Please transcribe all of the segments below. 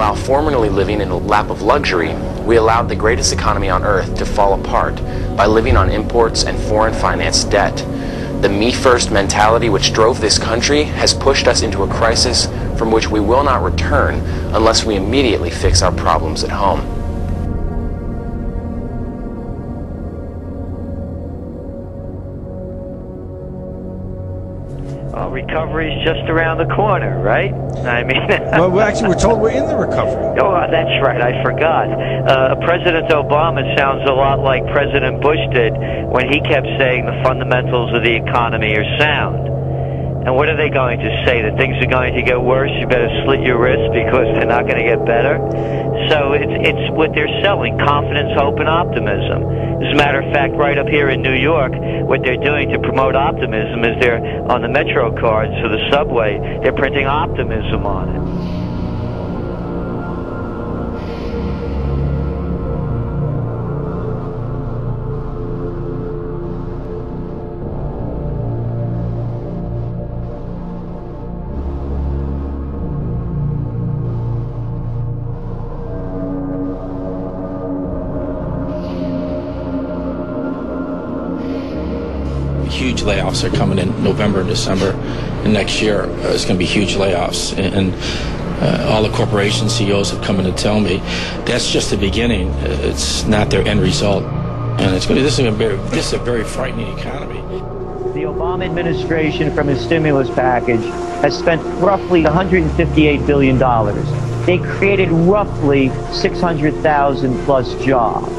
While formerly living in a lap of luxury, we allowed the greatest economy on earth to fall apart by living on imports and foreign finance debt. The me-first mentality which drove this country has pushed us into a crisis from which we will not return unless we immediately fix our problems at home. Well, recovery is just around the corner, right? I mean... Well, we're told we're in the recovery. Oh, that's right. I forgot. President Obama sounds a lot like President Bush did when he kept saying the fundamentals of the economy are sound. And what are they going to say? That things are going to get worse? You better slit your wrists because they're not going to get better? So it's what they're selling, confidence, hope, and optimism. As a matter of fact, right up here in New York, what they're doing to promote optimism is they're on the Metro cards for the subway, they're printing optimism on it. Huge layoffs are coming in November and December, and next year there's going to be huge layoffs. And all the corporation CEOs have come in to tell me that's just the beginning. It's not their end result, and it's going to. This is a very frightening economy. The Obama administration, from its stimulus package, has spent roughly $158 billion. They created roughly 600,000 plus jobs.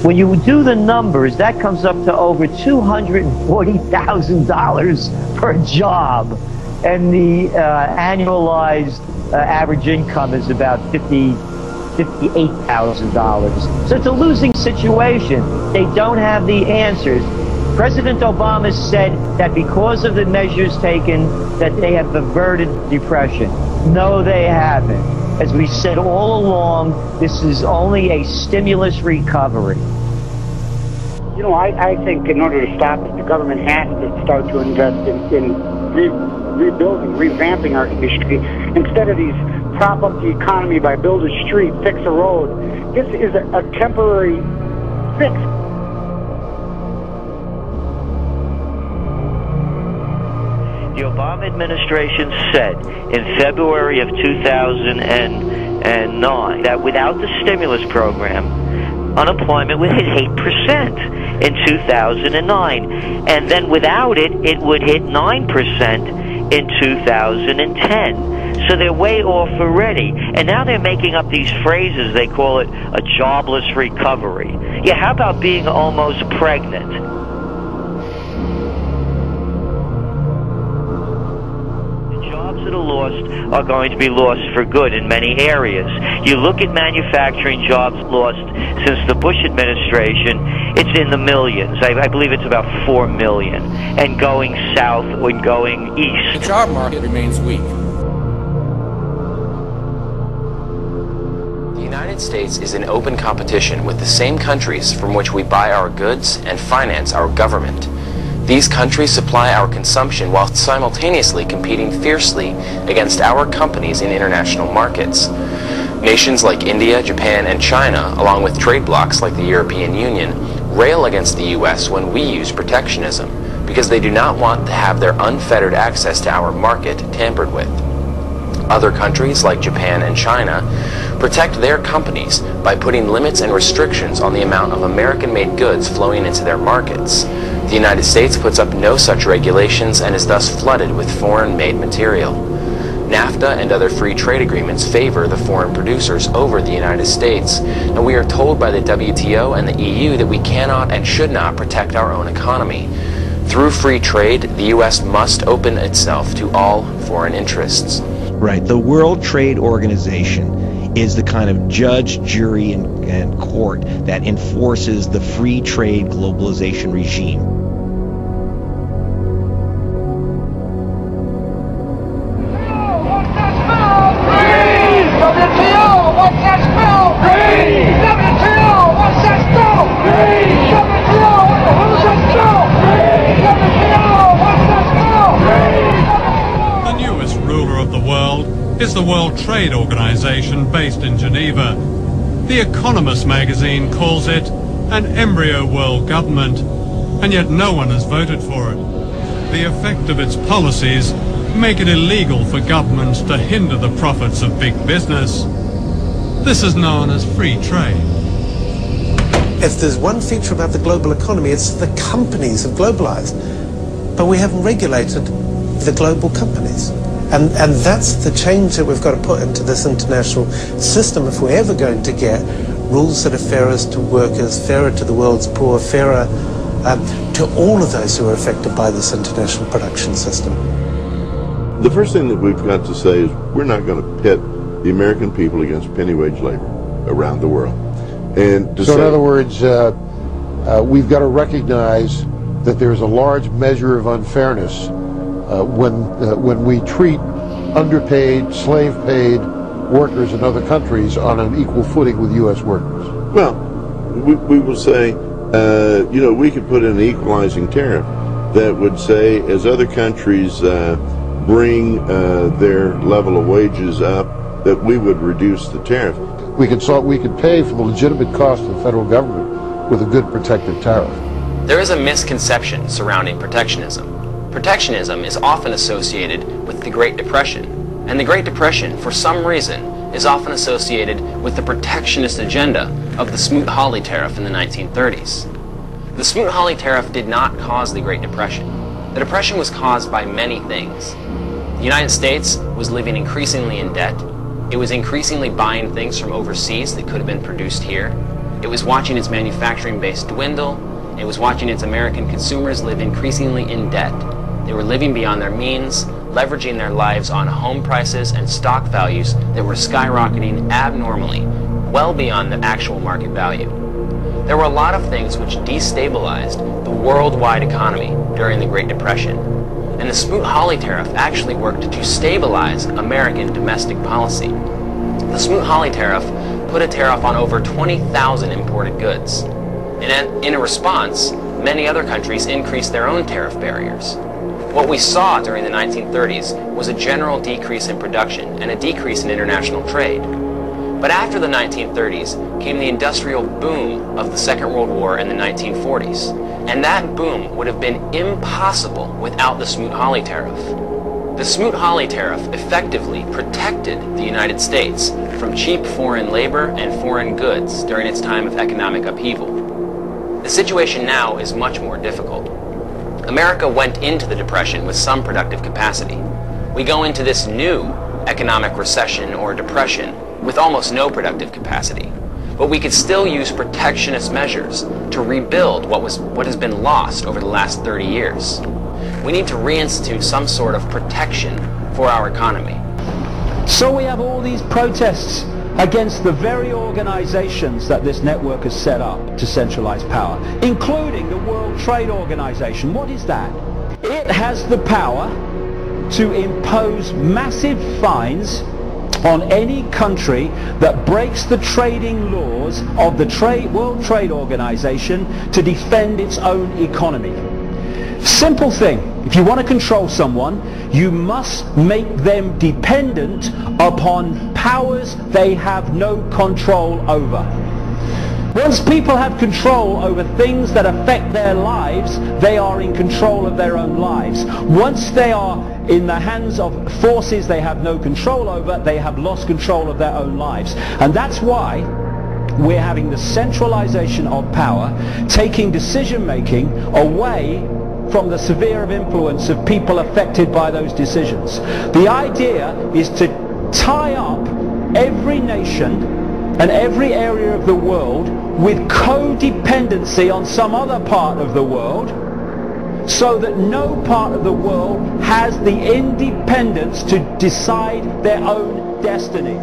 When you do the numbers, that comes up to over $240,000 per job. And the annualized average income is about $58,000. So it's a losing situation. They don't have the answers. President Obama said that because of the measures taken, that they have averted depression. No, they haven't. As we said all along, this is only a stimulus recovery. You know, I think in order to stop it, the government has to start to invest in rebuilding, revamping our industry. Instead of these prop up the economy by build a street, fix a road, this is a temporary fix. The Obama administration said in February of 2009 that without the stimulus program, unemployment would hit 8% in 2009. And then without it, it would hit 9% in 2010. So they're way off already. And now they're making up these phrases. They call it a jobless recovery. Yeah, how about being almost pregnant? That are lost are going to be lost for good in many areas. You look at manufacturing jobs lost since the Bush administration, it's in the millions. I believe it's about 4 million, and going south or going east. The job market remains weak. The United States is in open competition with the same countries from which we buy our goods and finance our government. These countries supply our consumption while simultaneously competing fiercely against our companies in international markets. Nations like India, Japan, and China, along with trade blocs like the European Union, rail against the U.S. when we use protectionism because they do not want to have their unfettered access to our market tampered with. Other countries like Japan and China protect their companies by putting limits and restrictions on the amount of American-made goods flowing into their markets. The United States puts up no such regulations and is thus flooded with foreign-made material. NAFTA and other free trade agreements favor the foreign producers over the United States, and we are told by the WTO and the EU that we cannot and should not protect our own economy. Through free trade, the U.S. must open itself to all foreign interests. Right. The World Trade Organization is the kind of judge, jury, and court that enforces the free trade globalization regime. What's that spell? Free! WTO! What's that spell? Free! WTO! What's that spell? Free! WTO! What's that spell? Free! WTO! What's that spell? Free! The newest ruler of the world is the World Trade Organization based in Geneva. The Economist magazine calls it an embryo world government, and yet no one has voted for it. The effect of its policies make it illegal for governments to hinder the profits of big business. This is known as free trade. If there's one feature about the global economy, it's the companies have globalized. But we haven't regulated the global companies. And that's the change that we've got to put into this international system if we're ever going to get rules that are fairer to workers, fairer to the world's poor, fairer to all of those who are affected by this international production system. The first thing that we've got to say is we're not going to pit the American people against penny wage labor around the world. And so in other words, we've got to recognize that there's a large measure of unfairness when we treat underpaid, slave-paid workers in other countries on an equal footing with U.S. workers. Well, we will say, you know, we could put in an equalizing tariff that would say, as other countries bring their level of wages up, that we would reduce the tariff. We could pay for the legitimate cost of the federal government with a good protective tariff. There is a misconception surrounding protectionism. Protectionism is often associated with the Great Depression, and the Great Depression, for some reason, is often associated with the protectionist agenda of the Smoot-Hawley tariff in the 1930s. The Smoot-Hawley tariff did not cause the Great Depression. The Depression was caused by many things. The United States was living increasingly in debt. It was increasingly buying things from overseas that could have been produced here. It was watching its manufacturing base dwindle. It was watching its American consumers live increasingly in debt. They were living beyond their means, leveraging their lives on home prices and stock values that were skyrocketing abnormally, well beyond the actual market value. There were a lot of things which destabilized the worldwide economy during the Great Depression, and the Smoot-Hawley tariff actually worked to stabilize American domestic policy. The Smoot-Hawley tariff put a tariff on over 20,000 imported goods. And in a response, many other countries increased their own tariff barriers. What we saw during the 1930s was a general decrease in production and a decrease in international trade. But after the 1930s came the industrial boom of the Second World War in the 1940s, and that boom would have been impossible without the Smoot-Hawley tariff. The Smoot-Hawley tariff effectively protected the United States from cheap foreign labor and foreign goods during its time of economic upheaval. The situation now is much more difficult. America went into the Depression with some productive capacity. We go into this new economic recession or depression with almost no productive capacity. But we could still use protectionist measures to rebuild what has been lost over the last 30 years. We need to reinstitute some sort of protection for our economy. So we have all these protests against the very organizations that this network has set up to centralize power, including the World Trade Organization. What is that? It has the power to impose massive fines on any country that breaks the trading laws of the World Trade Organization to defend its own economy. Simple thing. If you want to control someone, you must make them dependent upon powers they have no control over. Once people have control over things that affect their lives, they are in control of their own lives. Once they are in the hands of forces they have no control over, they have lost control of their own lives. And that's why we're having the centralization of power, taking decision-making away from the sphere of influence of people affected by those decisions. The idea is to tie up every nation and every area of the world with codependency on some other part of the world, so that no part of the world has the independence to decide their own destiny.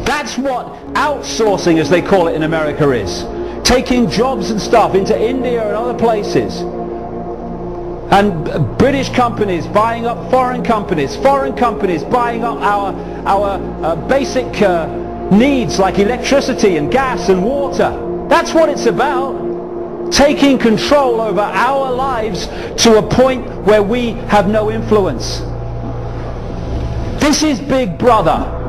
That's what outsourcing, as they call it in America, is. Taking jobs and stuff into India and other places, and British companies buying up foreign companies buying up our basic needs like electricity and gas and water. That's what it's about. Taking control over our lives to a point where we have no influence. This is Big Brother.